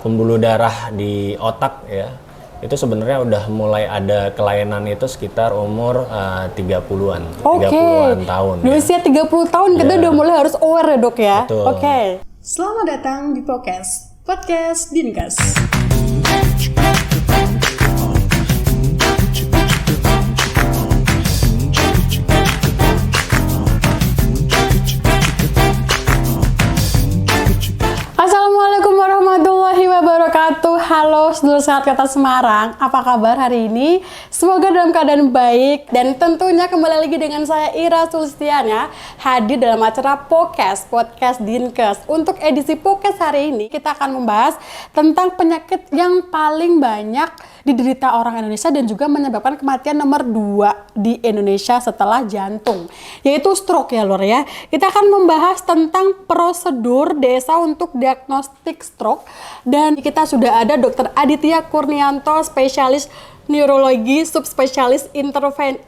Pembuluh darah di otak ya, itu sebenarnya udah mulai ada kelainan itu sekitar umur 30-an, 30-an tahun. Di usia 30 tahun kita udah mulai harus aware ya dok ya? Betul. Selamat datang di Podcast Dinkes. Assalamualaikum warahmatullahi wabarakatuh. Halo sedulur sehat Kota Semarang, apa kabar hari ini? Semoga dalam keadaan baik dan tentunya kembali lagi dengan saya Ira Sulistiana hadir dalam acara Podcast Dinkes. Untuk edisi Podcast hari ini kita akan membahas tentang penyakit yang paling banyak diderita orang Indonesia dan juga menyebabkan kematian nomor 2 di Indonesia setelah jantung, yaitu stroke ya lor ya. Kita akan membahas tentang prosedur desa untuk diagnostik stroke dan kita sudah ada Dr. Aditya Kurnianto, spesialis neurologi, subspesialis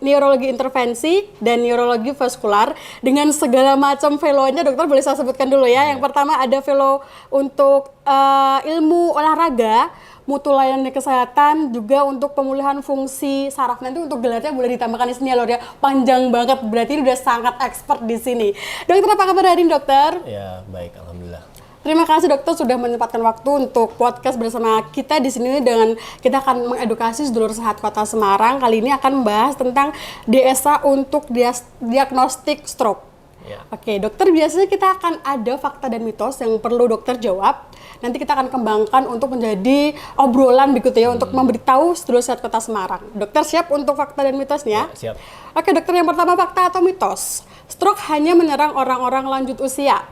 neurologi intervensi dan neurologi vaskular dengan segala macam fellow-nya. Dokter boleh saya sebutkan dulu ya. Yang pertama ada fellow untuk ilmu olahraga, mutu layanan kesehatan, juga untuk pemulihan fungsi saraf. Nanti untuk gelarnya boleh ditambahkan di sini ya lor ya, panjang banget, berarti udah sangat expert di sini. Dokter, apa kabar hari ini dokter? Ya baik, alhamdulillah. Terima kasih dokter sudah menyempatkan waktu untuk podcast bersama kita di sini dengan kita akan mengedukasi sedulur sehat Kota Semarang. Kali ini akan membahas tentang DSA untuk diagnostik stroke. Ya. Oke, dokter, biasanya kita akan ada fakta dan mitos yang perlu dokter jawab. Nanti kita akan kembangkan untuk menjadi obrolan begitu ya, untuk memberitahu sedulur sehat Kota Semarang. Dokter siap untuk fakta dan mitosnya? Ya, siap. Oke dokter, yang pertama fakta atau mitos? Stroke hanya menyerang orang-orang lanjut usia.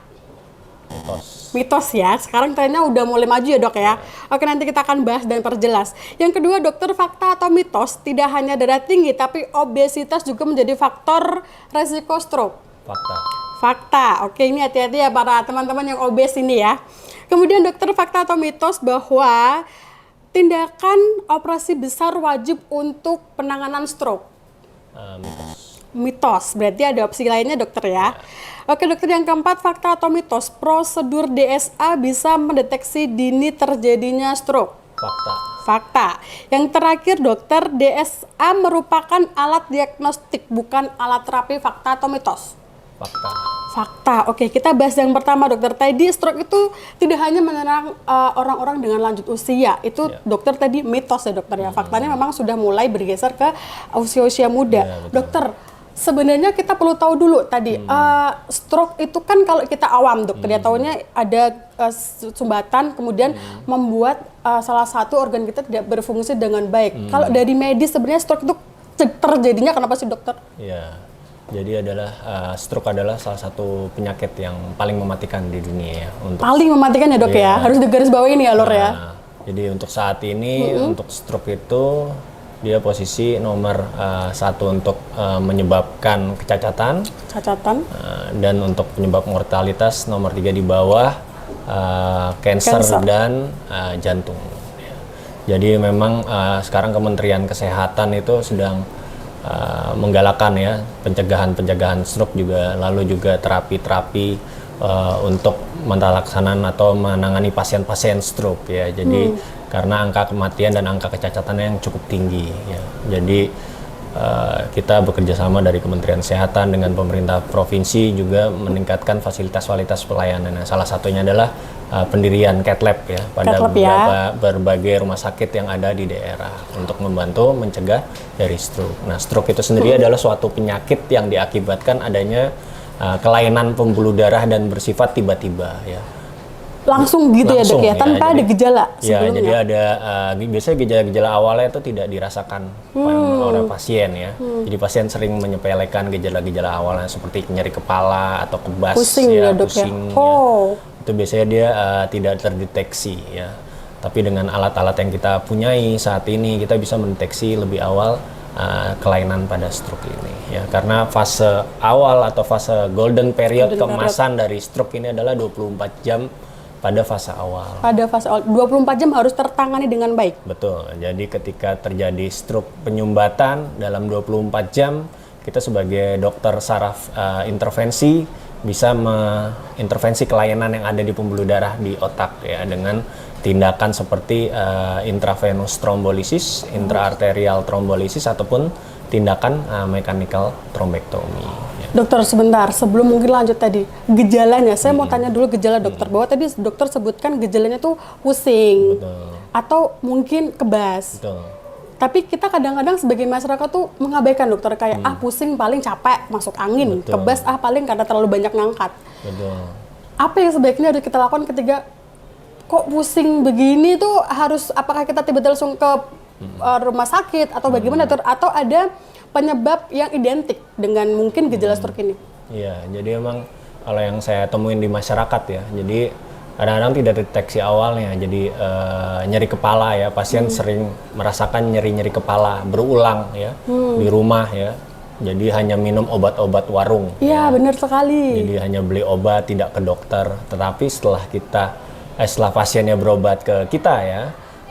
Mitos ya, sekarang trennya udah mulai maju ya dok ya. Oke, nanti kita akan bahas dan perjelas. Yang kedua dokter, fakta atau mitos, tidak hanya darah tinggi tapi obesitas juga menjadi faktor resiko stroke. Fakta. Oke, ini hati-hati ya para teman-teman yang obes ini ya. Kemudian dokter, fakta atau mitos bahwa tindakan operasi besar wajib untuk penanganan stroke. Mitos, berarti ada opsi lainnya dokter ya. Oke dokter, yang keempat fakta atau mitos, prosedur DSA bisa mendeteksi dini terjadinya stroke. Fakta. Yang terakhir dokter, DSA merupakan alat diagnostik bukan alat terapi. Fakta atau mitos? Fakta. Oke, kita bahas yang pertama dokter. Tadi stroke itu tidak hanya menyerang orang-orang dengan lanjut usia. Itu dokter tadi mitos ya dokter ya. Faktanya memang sudah mulai bergeser ke usia-usia muda. Dokter, sebenarnya kita perlu tahu dulu tadi, stroke itu kan kalau kita awam dokter ya, taunya ada sumbatan kemudian membuat salah satu organ kita tidak berfungsi dengan baik. Kalau dari medis sebenarnya stroke itu terjadinya kenapa sih dokter? Ya, jadi stroke adalah salah satu penyakit yang paling mematikan di dunia ya. Paling mematikan ya dok ya, harus digarisbawahi ini ya lor ya. Jadi untuk saat ini untuk stroke itu dia posisi nomor 1 untuk menyebabkan kecacatan, dan untuk penyebab mortalitas nomor 3 di bawah cancer dan jantung. Jadi memang sekarang Kementerian Kesehatan itu sedang menggalakkan ya pencegahan stroke juga, lalu juga terapi untuk melaksanakan atau menangani pasien-pasien stroke ya. Jadi karena angka kematian dan angka kecacatannya yang cukup tinggi ya. Jadi kita bekerja sama dari Kementerian Kesehatan dengan pemerintah provinsi juga meningkatkan fasilitas pelayanan. Nah, salah satunya adalah pendirian cath lab ya pada berbagai rumah sakit yang ada di daerah untuk membantu mencegah dari stroke. Nah, stroke itu sendiri adalah suatu penyakit yang diakibatkan adanya kelainan pembuluh darah dan bersifat tiba-tiba ya. Langsung gitu ya dok ya, tanpa ada gejala sebelumnya? Ya, jadi ada biasanya gejala-gejala awalnya itu tidak dirasakan oleh pasien ya. Jadi pasien sering menyepelekan gejala-gejala awalnya seperti nyeri kepala atau kebas, pusing ya dok ya. Itu biasanya dia tidak terdeteksi ya. Tapi dengan alat-alat yang kita punyai saat ini kita bisa mendeteksi lebih awal kelainan pada stroke ini ya, karena fase awal atau fase golden period keemasan dari stroke ini adalah 24 jam pada fase awal. 24 jam harus tertangani dengan baik. Betul. Jadi ketika terjadi stroke penyumbatan dalam 24 jam, kita sebagai dokter saraf intervensi bisa mengintervensi kelainan yang ada di pembuluh darah di otak ya, dengan tindakan seperti intravenous thrombolysis, intraarterial thrombolysis ataupun tindakan mechanical thrombectomy. Ya. Dokter sebentar, sebelum mungkin lanjut tadi, gejalanya, saya mau tanya dulu gejala dokter, bahwa tadi dokter sebutkan gejalanya tuh pusing, Betul. atau mungkin kebas. Betul. Tapi kita kadang-kadang sebagai masyarakat tuh mengabaikan dokter, kayak pusing paling capek, masuk angin, Betul. kebas paling karena terlalu banyak ngangkat. Betul. Apa yang sebaiknya harus kita lakukan ketika kok pusing begini tuh harus, apakah kita tiba-tiba langsung ke rumah sakit atau bagaimana, atau ada penyebab yang identik dengan mungkin gejala stroke ini? Iya, jadi emang kalau yang saya temuin di masyarakat ya, jadi kadang-kadang tidak deteksi awalnya, jadi nyeri kepala ya, pasien sering merasakan nyeri-nyeri kepala berulang ya di rumah ya, jadi hanya minum obat-obat warung. Iya, benar sekali. Jadi hanya beli obat, tidak ke dokter. Tetapi setelah setelah pasiennya berobat ke kita ya,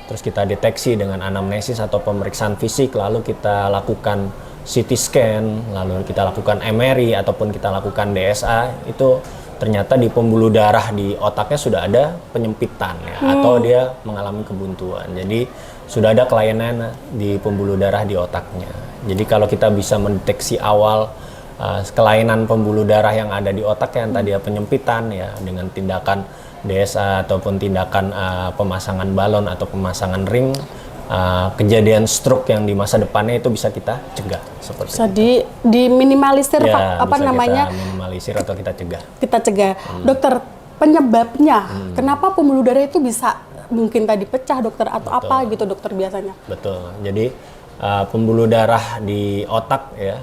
terus kita deteksi dengan anamnesis atau pemeriksaan fisik, lalu kita lakukan CT scan, lalu kita lakukan MRI ataupun kita lakukan DSA, itu ternyata di pembuluh darah di otaknya sudah ada penyempitan ya, atau dia mengalami kebuntuan. Jadi sudah ada kelainan di pembuluh darah di otaknya. Jadi kalau kita bisa mendeteksi awal kelainan pembuluh darah yang ada di otak yang tadi penyempitan ya, dengan tindakan DSA ataupun tindakan pemasangan balon atau pemasangan ring, kejadian stroke yang di masa depannya itu bisa kita cegah seperti Bisa itu. diminimalisir, Ya, apa bisa namanya? kita minimalisir atau kita cegah. Kita cegah. Dokter, penyebabnya kenapa pembuluh darah itu bisa mungkin tadi pecah dokter, atau apa gitu dokter biasanya? Betul. Jadi pembuluh darah di otak ya,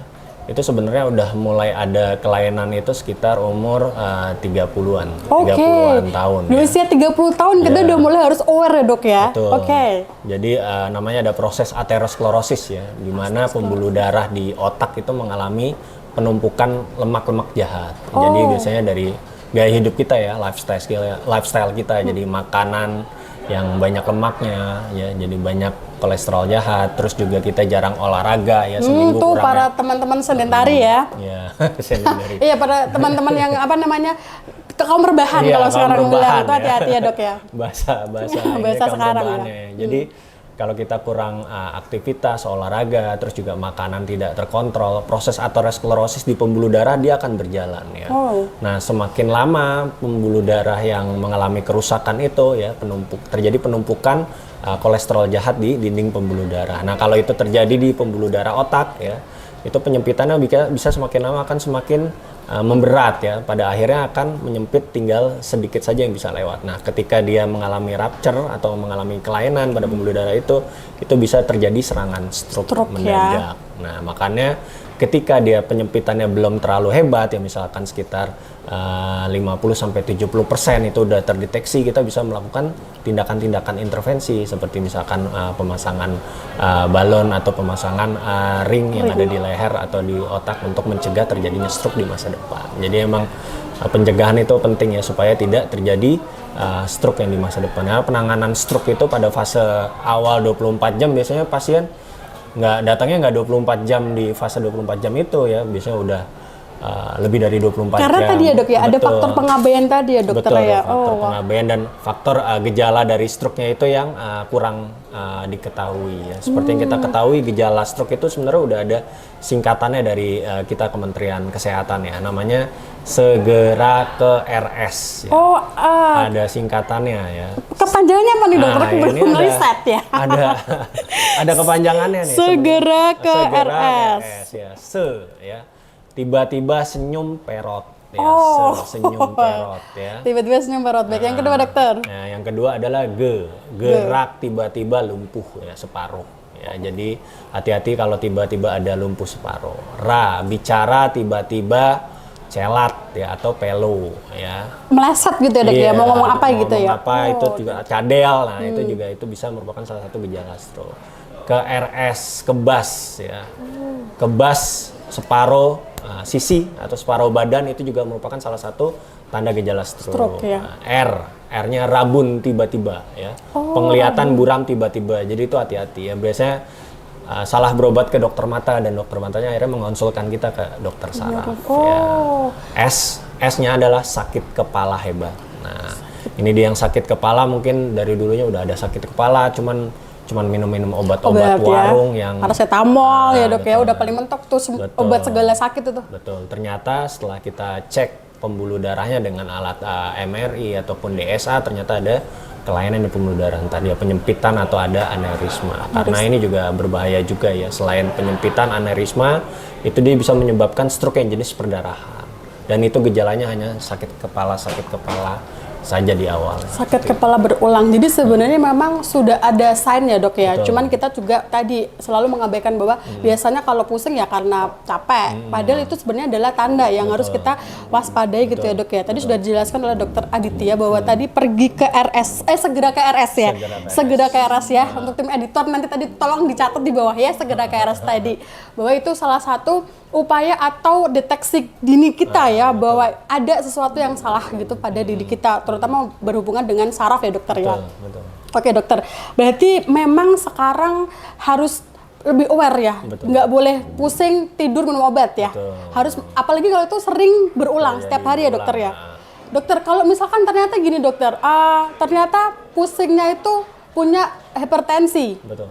itu sebenarnya udah mulai ada kelainan itu sekitar umur 30-an, 30-an tahun. Di usia 30 tahun kita udah mulai harus aware ya dok ya? Betul. Oke. Jadi namanya ada proses aterosklerosis ya, di mana pembuluh darah di otak itu mengalami penumpukan lemak-lemak jahat. Jadi biasanya dari gaya hidup kita ya, lifestyle kita, jadi makanan yang banyak lemaknya ya, jadi banyak kolesterol jahat, terus juga kita jarang olahraga ya, seminggu Tuh kurang para teman-teman sedentari ya. ya sedentary. Iya, para teman-teman yang apa namanya, kaum rebahan Iya, kalau kaum sekarang bilang rebahan itu, ya. hati-hati ya dok ya. bahasa Bahasa kaum sekarang rebahan ya. Jadi kalau kita kurang aktivitas olahraga, terus juga makanan tidak terkontrol, proses aterosklerosis di pembuluh darah dia akan berjalan ya. Nah, semakin lama pembuluh darah yang mengalami kerusakan itu ya, terjadi penumpukan kolesterol jahat di dinding pembuluh darah. Nah, kalau itu terjadi di pembuluh darah otak ya, itu penyempitannya bisa semakin lama akan semakin memberat ya, pada akhirnya akan menyempit, tinggal sedikit saja yang bisa lewat. Nah, ketika dia mengalami rupture atau mengalami kelainan pada pembuluh darah itu bisa terjadi serangan stroke mendadak. Nah, makanya ketika dia penyempitannya belum terlalu hebat ya, misalkan sekitar 50-70% itu udah terdeteksi, kita bisa melakukan tindakan-tindakan intervensi seperti misalkan pemasangan balon atau pemasangan ring yang ada di leher atau di otak untuk mencegah terjadinya stroke di masa depan. Jadi emang pencegahan itu penting ya, supaya tidak terjadi stroke yang di masa depan. Nah, penanganan stroke itu pada fase awal 24 jam biasanya pasien datangnya nggak 24 jam di fase 24 jam itu ya, biasanya udah lebih dari 24 Karena jam. tadi ya dok ya, ada Betul. faktor pengabaian tadi ya dokter Betul, ya. faktor pengabaian dan faktor gejala dari stroke-nya itu yang kurang diketahui ya. Seperti yang kita ketahui, gejala stroke itu sebenarnya udah ada singkatannya dari kita Kementerian Kesehatan ya, namanya segera ke RS ya. Ada singkatannya ya. Kepanjangannya apa nih dokter? Nah, ini Belum riset ya. Ada kepanjangannya nih. Segera ke Segera RS. ya. Ya. Tiba-tiba senyum perot ya. Senyum perot ya. Tiba-tiba senyum perut. Baik, yang kedua dokter. Nah, yang kedua adalah gerak tiba-tiba lumpuh ya, separuh. Ya, jadi hati-hati kalau tiba-tiba ada lumpuh separuh. Bicara tiba-tiba celat ya, atau pelo ya. Meleset gitu ya dok ya, mau ngomong apa gitu ya. Apa itu juga cadel. Nah, itu bisa merupakan salah satu gejala stroke. Ke RS, kebas ya. Kebas separuh sisi atau separuh badan itu juga merupakan salah satu tanda gejala stroke. Ya. R-nya rabun tiba-tiba ya. Penglihatan buram tiba-tiba. Jadi itu hati-hati ya. Biasanya salah berobat ke dokter mata dan dokter matanya akhirnya mengonsulkan kita ke dokter saraf. Ya. S-nya adalah sakit kepala hebat. Nah, Ini dia yang sakit kepala, mungkin dari dulunya udah ada sakit kepala, cuman minum obat-obat warung yang paracetamol ya dok ya, udah paling mentok tuh obat segala sakit itu. Betul. Ternyata setelah kita cek pembuluh darahnya dengan alat MRI ataupun DSA, ternyata ada kelainan di pembuluh darah, entah dia penyempitan atau ada aneurisma. Karena ini juga berbahaya juga ya, selain penyempitan, aneurisma itu dia bisa menyebabkan stroke yang jenis perdarahan. Dan itu gejalanya hanya sakit kepala saja di awal. Sakit kepala berulang. Jadi sebenarnya memang sudah ada sign ya dok ya. Betul. Cuman kita juga tadi selalu mengabaikan bahwa biasanya kalau pusing ya karena capek. Padahal itu sebenarnya adalah tanda yang harus kita waspadai gitu ya dok ya. Tadi sudah dijelaskan oleh dokter Aditya bahwa tadi pergi ke segera ke RS ya. Segera ke RS ya. Untuk tim editor nanti tadi tolong dicatat di bawah ya, segera ke RS tadi. Bahwa itu salah satu upaya atau deteksi dini kita ya, bahwa ada sesuatu yang salah gitu pada diri kita, terutama berhubungan dengan saraf ya dokter ya. Betul. Oke dokter, berarti memang sekarang harus lebih aware ya, nggak boleh pusing tidur minum obat ya. Betul. Harus, apalagi kalau itu sering berulang setiap hari ya dokter ya. Dokter, kalau misalkan ternyata gini dokter, ternyata pusingnya itu punya hipertensi. Betul.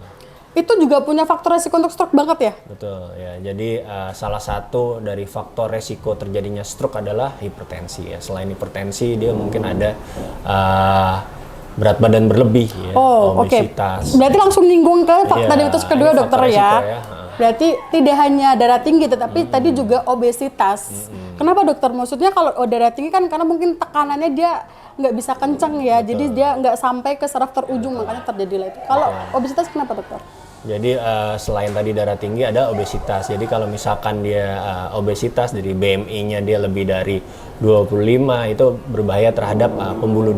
Itu juga punya faktor resiko untuk stroke banget ya? Betul ya. Jadi salah satu dari faktor resiko terjadinya stroke adalah hipertensi ya. Selain hipertensi, dia mungkin ada berat badan berlebih ya, obesitas. Berarti langsung nyinggung ke tadi itu kedua dokter ya. Ya. Berarti tidak hanya darah tinggi, tetapi tadi juga obesitas. Kenapa dokter? Maksudnya kalau darah tinggi kan karena mungkin tekanannya dia nggak bisa kenceng ya, jadi dia nggak sampai ke saraf terujung, makanya terjadilah itu. Kalau obesitas kenapa dokter? Jadi selain tadi darah tinggi ada obesitas. Jadi kalau misalkan dia obesitas dari BMI-nya dia lebih dari 25, itu berbahaya terhadap pembuluh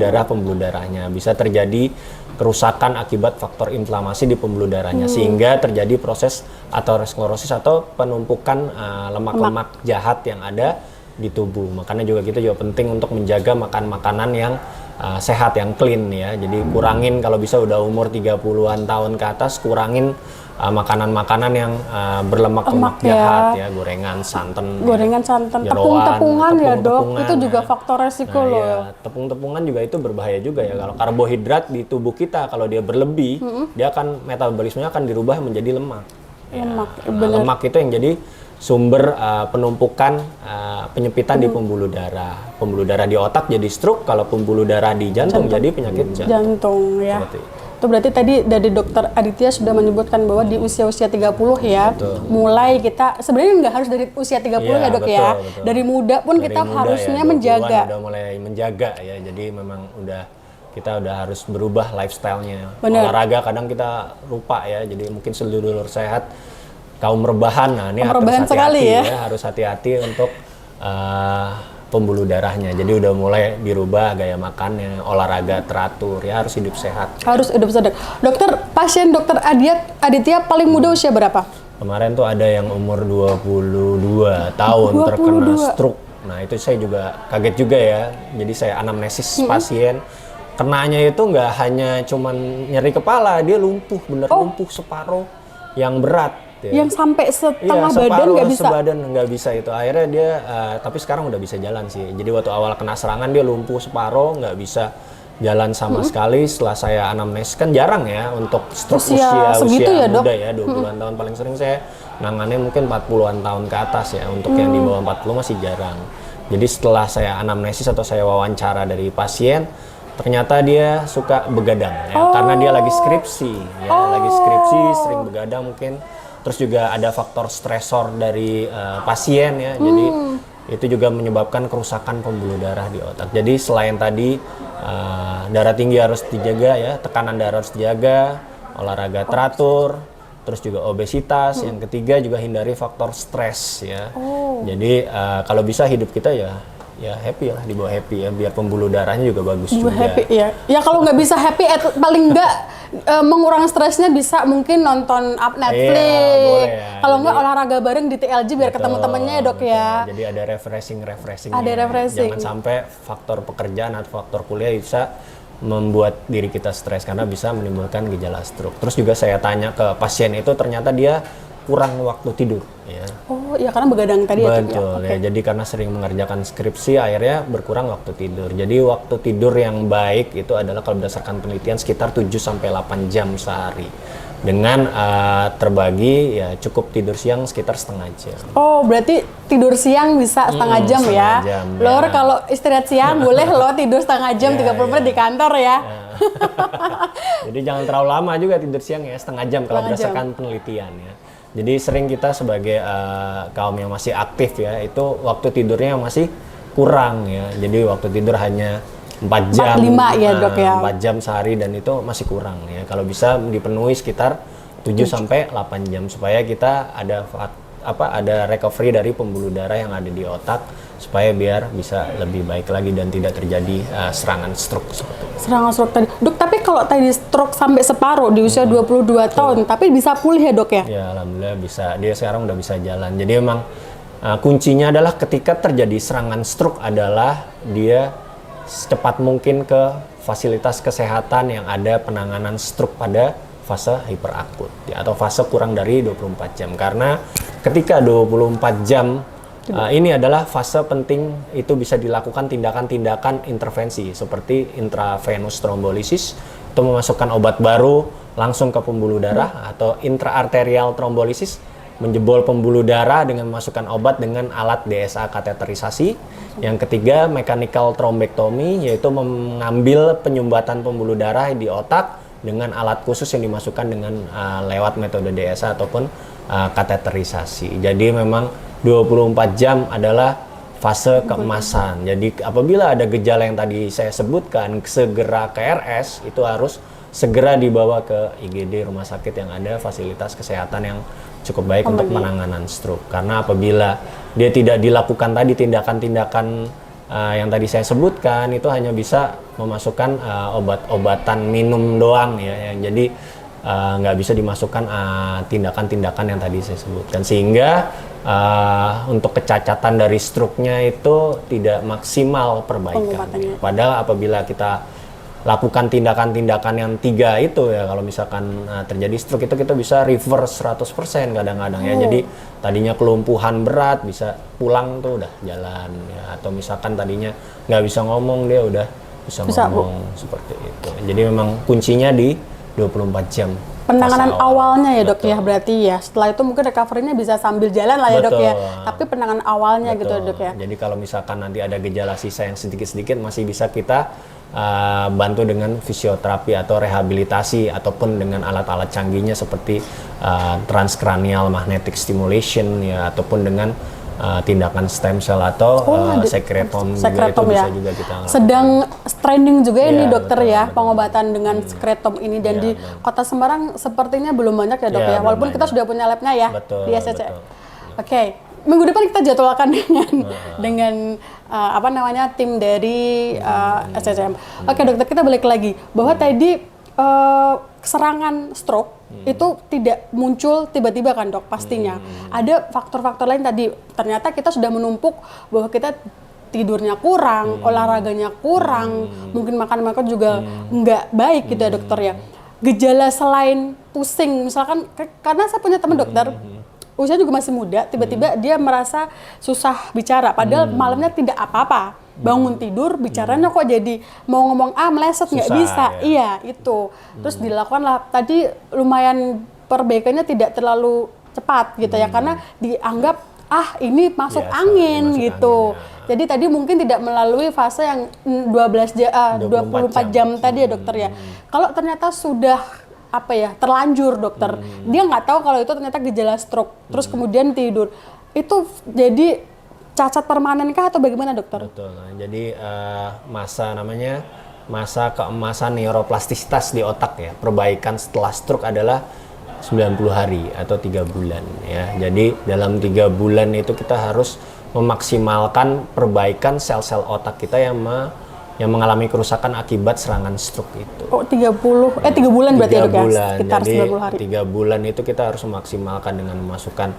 darahnya. Bisa terjadi kerusakan akibat faktor inflamasi di pembuluh darahnya, sehingga terjadi proses aterosklerosis atau penumpukan lemak-lemak jahat yang ada di tubuh. Makanya juga kita juga penting untuk menjaga makan makanan yang sehat, yang clean ya. Jadi kurangin, kalau bisa udah umur 30-an tahun ke atas, kurangin makanan-makanan yang berlemak-lemak jahat ya, gorengan, santan, tepung-tepungan ya dok, itu juga faktor resiko loh. Ya, tepung-tepungan juga itu berbahaya juga ya. Kalau karbohidrat di tubuh kita, kalau dia berlebih, dia akan metabolismenya akan dirubah menjadi lemak. Lemak itu yang jadi sumber penumpukan penyempitan di pembuluh darah di otak jadi stroke, kalau pembuluh darah di jantung jadi penyakit jantung ya. Itu berarti tadi dari dokter Aditya sudah menyebutkan bahwa di usia-usia 30 ya, mulai kita sebenarnya nggak harus dari usia 30 ya dok ya. Betul. Dari muda pun dari kita harusnya ya, menjaga. Udah mulai menjaga ya, jadi memang kita udah harus berubah lifestyle-nya. Olahraga kadang kita lupa ya, jadi mungkin sedulur sehat kaum rebahan, nah ini harus hati-hati ya, harus hati-hati untuk pembuluh darahnya. Jadi udah mulai dirubah gaya makannya, olahraga teratur ya, harus hidup sehat. Harus hidup sehat. Dokter, pasien dokter Aditya paling muda usia berapa? Kemarin tuh ada yang umur 22 tahun terkena stroke. Nah itu saya juga kaget juga ya. Jadi saya anamnesis pasien. Kenanya itu nggak hanya cuman nyeri kepala, dia lumpuh, lumpuh separuh yang berat. Ya. Yang sampai setengah badan nggak bisa? Sebadan nggak bisa itu. Akhirnya dia, tapi sekarang udah bisa jalan sih. Jadi waktu awal kena serangan dia lumpuh separuh, nggak bisa jalan sama sekali. Setelah saya anamnesis, kan jarang ya untuk stroke usia ya, muda ya, 20-an tahun. Paling sering saya nangannya mungkin 40-an tahun ke atas ya. Untuk yang di bawah 40 masih jarang. Jadi setelah saya anamnesis atau saya wawancara dari pasien, ternyata dia suka begadang ya, karena dia lagi skripsi ya, lagi skripsi sering begadang mungkin. Terus juga ada faktor stresor dari pasien ya, jadi itu juga menyebabkan kerusakan pembuluh darah di otak. Jadi selain tadi darah tinggi harus dijaga ya, tekanan darah harus dijaga, olahraga teratur, terus juga obesitas. Yang ketiga juga hindari faktor stres ya. Jadi kalau bisa hidup kita ya happy lah, dibawa happy ya, biar pembuluh darahnya juga bagus juga. Happy ya. Ya kalau nggak bisa happy, paling nggak mengurangi stresnya bisa mungkin nonton Netflix. Ya, kalau nggak olahraga bareng di TLG biar ketemu temennya ya dok ya. Jadi ada refreshing. Ada refreshing. Jangan sampai faktor pekerjaan atau faktor kuliah bisa membuat diri kita stres karena bisa menimbulkan gejala stroke. Terus juga saya tanya ke pasien itu, ternyata dia kurang waktu tidur ya. Oh iya, karena begadang tadi ya. Betul ya. Jadi karena sering mengerjakan skripsi akhirnya berkurang waktu tidur. Jadi waktu tidur yang baik itu adalah kalau berdasarkan penelitian sekitar 7 sampai 8 jam sehari. Dengan terbagi ya cukup tidur siang sekitar setengah jam. Oh, berarti tidur siang bisa setengah jam ya. Jam, Lor ya. kalau istirahat siang boleh lo tidur setengah jam, 30 menit di kantor ya. Jadi jangan terlalu lama juga tidur siang ya, setengah jam kalau berdasarkan penelitian ya. Jadi sering kita sebagai kaum yang masih aktif ya, itu waktu tidurnya masih kurang ya. Jadi waktu tidur hanya 4 jam, 4-5 ya dok ya. 4 jam sehari dan itu masih kurang ya. Kalau bisa dipenuhi sekitar 7 sampai 8 jam supaya kita ada recovery dari pembuluh darah yang ada di otak supaya biar bisa lebih baik lagi dan tidak terjadi serangan stroke seperti itu. Serangan stroke tadi. Dok, tapi kalau tadi stroke sampai separuh di usia 22 tahun, tapi bisa pulih ya dok ya? Ya alhamdulillah bisa. Dia sekarang udah bisa jalan. Jadi memang kuncinya adalah ketika terjadi serangan stroke adalah dia secepat mungkin ke fasilitas kesehatan yang ada penanganan stroke pada fase hiperakut ya, atau fase kurang dari 24 jam. Karena ketika 24 jam ini adalah fase penting, itu bisa dilakukan tindakan-tindakan intervensi seperti intravenous thrombolysis, itu memasukkan obat baru langsung ke pembuluh darah, atau intraarterial thrombolysis, menjebol pembuluh darah dengan memasukkan obat dengan alat DSA kateterisasi. Yang ketiga, mechanical thrombectomy, yaitu mengambil penyumbatan pembuluh darah di otak dengan alat khusus yang dimasukkan dengan lewat metode DSA ataupun kateterisasi. Jadi memang 24 jam adalah fase keemasan. Jadi apabila ada gejala yang tadi saya sebutkan, segera ke RS, itu harus segera dibawa ke IGD, rumah sakit yang ada fasilitas kesehatan yang cukup baik untuk penanganan stroke. Karena apabila dia tidak dilakukan tadi tindakan-tindakan yang tadi saya sebutkan, itu hanya bisa memasukkan obat-obatan minum doang ya. Jadi nggak bisa dimasukkan tindakan-tindakan yang tadi saya sebutkan, sehingga untuk kecacatan dari stroke-nya itu tidak maksimal perbaikannya. Padahal apabila kita lakukan tindakan-tindakan yang 3 itu ya, kalau misalkan terjadi stroke itu kita bisa reverse 100% kadang-kadang ya. Jadi tadinya kelumpuhan berat bisa pulang tuh udah jalan ya, atau misalkan tadinya nggak bisa ngomong dia udah bisa ngomong seperti itu. Jadi memang kuncinya di 24 jam. Penanganan awalnya ya dok ya, berarti ya setelah itu mungkin recovery-nya bisa sambil jalan lah ya dok ya, tapi penanganan awalnya gitu dok ya. Jadi kalau misalkan nanti ada gejala sisa yang sedikit-sedikit masih bisa kita bantu dengan fisioterapi atau rehabilitasi ataupun dengan alat-alat canggihnya seperti transcranial magnetic stimulation ya, ataupun dengan tindakan stem cell atau sekretom juga, itu bisa juga kita lakukan. Sedang trending juga ini dokter betul, ya, betul. pengobatan dengan sekretom ini, dan di Kota Semarang sepertinya belum banyak ya dok ya, walaupun kita sudah punya labnya ya di SCCM. Oke. Minggu depan kita jadwalkan dengan tim dari SCCM. Oke dokter, kita balik lagi bahwa tadi serangan stroke itu tidak muncul tiba-tiba kan dok, pastinya ada faktor-faktor lain. Tadi ternyata kita sudah menumpuk bahwa kita tidurnya kurang, olahraganya kurang, mungkin makan juga nggak baik gitu ya dokter ya. Gejala selain pusing misalkan, karena saya punya teman dokter usia juga masih muda, tiba-tiba dia merasa susah bicara, padahal malamnya tidak apa-apa, bangun tidur bicaranya kok jadi mau ngomong meleset, nggak bisa ya. Iya itu. Terus dilakukanlah tadi, lumayan perbaikannya tidak terlalu cepat gitu ya, karena dianggap ini masuk angin gitu. Jadi tadi mungkin tidak melalui fase yang 24 jam tadi ya dokter ya. Kalau ternyata sudah terlanjur dokter, dia nggak tahu kalau itu ternyata gejala stroke, terus kemudian tidur, itu jadi cacat permanen kah atau bagaimana dokter? Betul. Nah, jadi masa keemasan neuroplastisitas di otak ya, perbaikan setelah stroke adalah 90 hari atau 3 bulan ya. Jadi dalam 3 bulan itu kita harus memaksimalkan perbaikan sel-sel otak kita yang mengalami kerusakan akibat serangan stroke itu. 3 bulan berarti ya dok ya? Sekitar Jadi 90 hari. 3 bulan itu kita harus memaksimalkan dengan memasukkan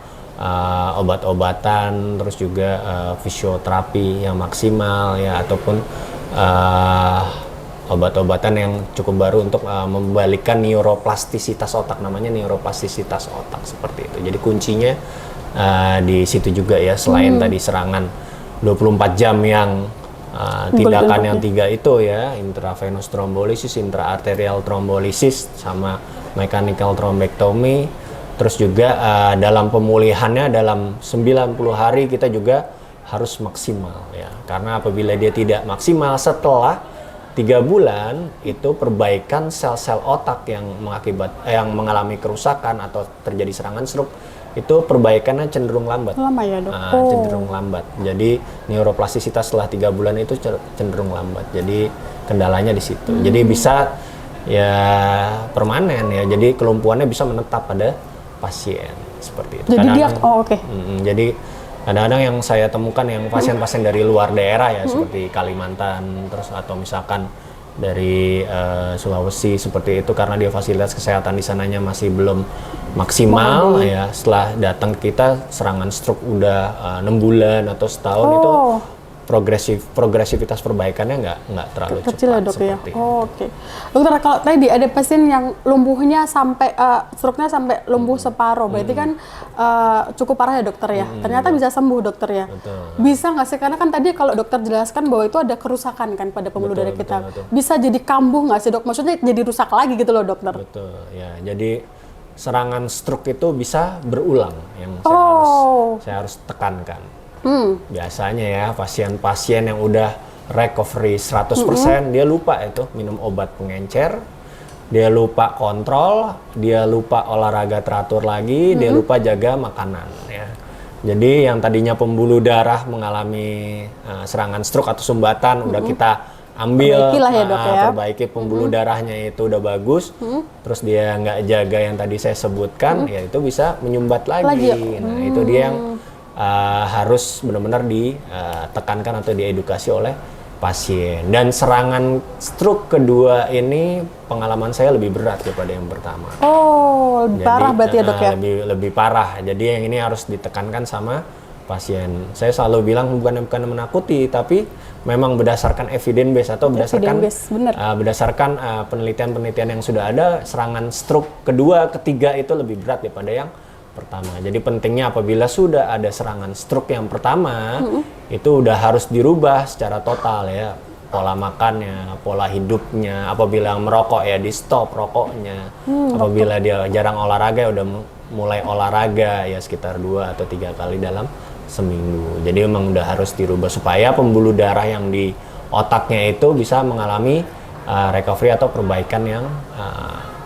obat-obatan, terus juga fisioterapi yang maksimal ya, ataupun obat-obatan yang cukup baru untuk membalikkan neuroplastisitas otak, namanya neuroplastisitas otak seperti itu. Jadi kuncinya di situ juga ya, selain tadi serangan 24 jam yang tindakan yang 3 itu ya, intravenous trombolisis, intraarterial trombolisis, sama mechanical thrombectomy. Terus juga dalam pemulihannya dalam 90 hari kita juga harus maksimal ya. Karena apabila dia tidak maksimal setelah 3 bulan, itu perbaikan sel-sel otak yang mengalami kerusakan atau terjadi serangan stroke, itu perbaikannya cenderung lambat. Lama ya, Dok? Cenderung lambat. Jadi neuroplastisitas setelah 3 bulan itu cenderung lambat. Jadi kendalanya di situ. Jadi bisa ya permanen ya. Jadi kelumpuhannya bisa menetap pada pasien seperti itu. Jadi jadi kadang-kadang yang saya temukan yang pasien-pasien dari luar daerah ya, seperti Kalimantan, terus atau misalkan dari Sulawesi seperti itu, karena dia fasilitas kesehatan di sananya masih belum maksimal ya. Setelah datang ke kita serangan stroke udah 6 bulan atau setahun, itu progresivitas perbaikannya nggak terlalu kecil cepat ya, Dok ya. seperti itu. Oke. Dokter, kalau tadi ada pasien yang lumpuhnya sampai stroke-nya sampai lumpuh separuh, berarti kan cukup parah ya, Dokter ya. Ternyata bisa sembuh, Dokter ya. Betul. Bisa nggak sih, karena kan tadi kalau dokter jelaskan bahwa itu ada kerusakan kan pada pembuluh darah kita. Betul. Bisa jadi kambuh nggak sih, Dok? Maksudnya jadi rusak lagi gitu loh, Dokter. Betul ya. Jadi serangan stroke itu bisa berulang, yang saya harus tekankan. Biasanya ya pasien-pasien yang udah recovery 100%, dia lupa itu minum obat pengencer, dia lupa kontrol, dia lupa olahraga teratur lagi, dia lupa jaga makanan ya. Jadi yang tadinya pembuluh darah mengalami serangan stroke atau sumbatan, udah kita ambil, perbaiki pembuluh darahnya itu udah bagus, terus dia nggak jaga yang tadi saya sebutkan, ya itu bisa menyumbat lagi. Nah itu dia yang harus benar-benar ditekankan atau diedukasi oleh pasien. Dan serangan stroke kedua ini pengalaman saya lebih berat daripada yang pertama. Jadi, parah berarti ya, Dok ya? Lebih parah. Jadi yang ini harus ditekankan sama pasien. Saya selalu bilang bukan menakuti, tapi memang berdasarkan evidence base atau berdasarkan penelitian-penelitian yang sudah ada, serangan stroke kedua, ketiga itu lebih berat daripada yang pertama. Jadi pentingnya apabila sudah ada serangan stroke yang pertama, itu udah harus dirubah secara total ya. Pola makannya, pola hidupnya, apabila merokok ya di stop rokoknya. Apabila dia jarang olahraga ya udah mulai olahraga ya sekitar 2 atau 3 kali dalam seminggu. Jadi memang udah harus dirubah supaya pembuluh darah yang di otaknya itu bisa mengalami recovery atau perbaikan yang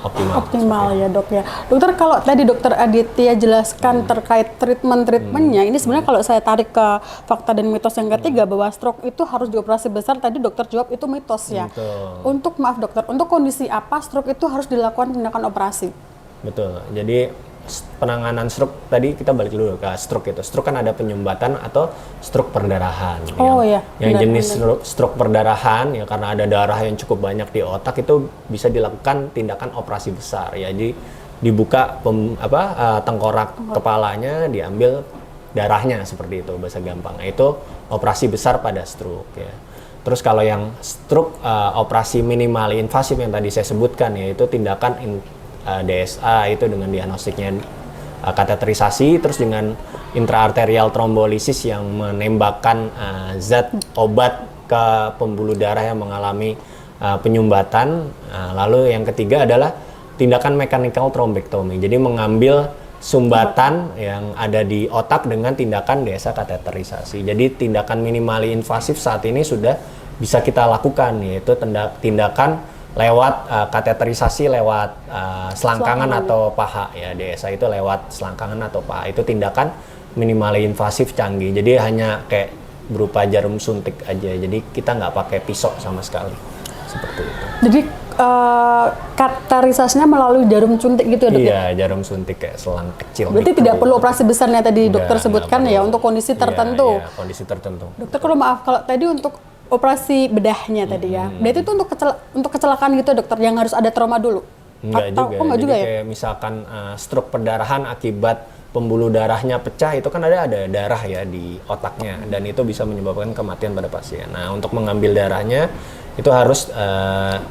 optimal ya, Dok ya. Dokter, kalau tadi Dokter Aditya jelaskan terkait treatmentnya, ini sebenarnya kalau saya tarik ke fakta dan mitos yang ketiga bahwa stroke itu harus dioperasi besar, tadi dokter jawab itu mitos ya. Betul. Untuk Dokter, untuk kondisi apa stroke itu harus dilakukan tindakan operasi? Betul. Jadi penanganan stroke tadi kita balik dulu ke stroke itu. Stroke kan ada penyumbatan atau stroke perdarahan. Yang jenis stroke perdarahan ya karena ada darah yang cukup banyak di otak itu bisa dilakukan tindakan operasi besar ya. Jadi dibuka tengkorak kepalanya, diambil darahnya seperti itu bahasa gampang. Itu operasi besar pada stroke ya. Terus kalau yang stroke operasi minimal invasif yang tadi saya sebutkan ya, itu tindakan DSA itu dengan diagnostiknya kateterisasi, terus dengan intraarterial trombolisis yang menembakkan zat obat ke pembuluh darah yang mengalami penyumbatan. Lalu yang ketiga adalah tindakan mechanical thrombectomy, jadi mengambil sumbatan yang ada di otak dengan tindakan DSA kateterisasi. Jadi tindakan minimally invasif saat ini sudah bisa kita lakukan, yaitu tindakan lewat kateterisasi lewat selangkangan atau paha ya. DSA itu lewat selangkangan atau paha, itu tindakan minimally invasif canggih, jadi hanya kayak berupa jarum suntik aja, jadi kita nggak pakai pisau sama sekali seperti itu. Jadi kateterisasinya melalui jarum suntik gitu ya, Dok? Iya, jarum suntik kayak selang kecil. Berarti tidak perlu operasi besarnya tadi dokter sebutkan ya, untuk kondisi tertentu. Iya, kondisi tertentu. Dokter, kalau tadi untuk operasi bedahnya tadi ya, berarti itu untuk kecelakaan gitu, Dokter, yang harus ada trauma dulu? Enggak juga. Jadi kayak misalkan stroke perdarahan akibat pembuluh darahnya pecah, itu kan ada darah ya di otaknya, dan itu bisa menyebabkan kematian pada pasien. Nah, untuk mengambil darahnya itu harus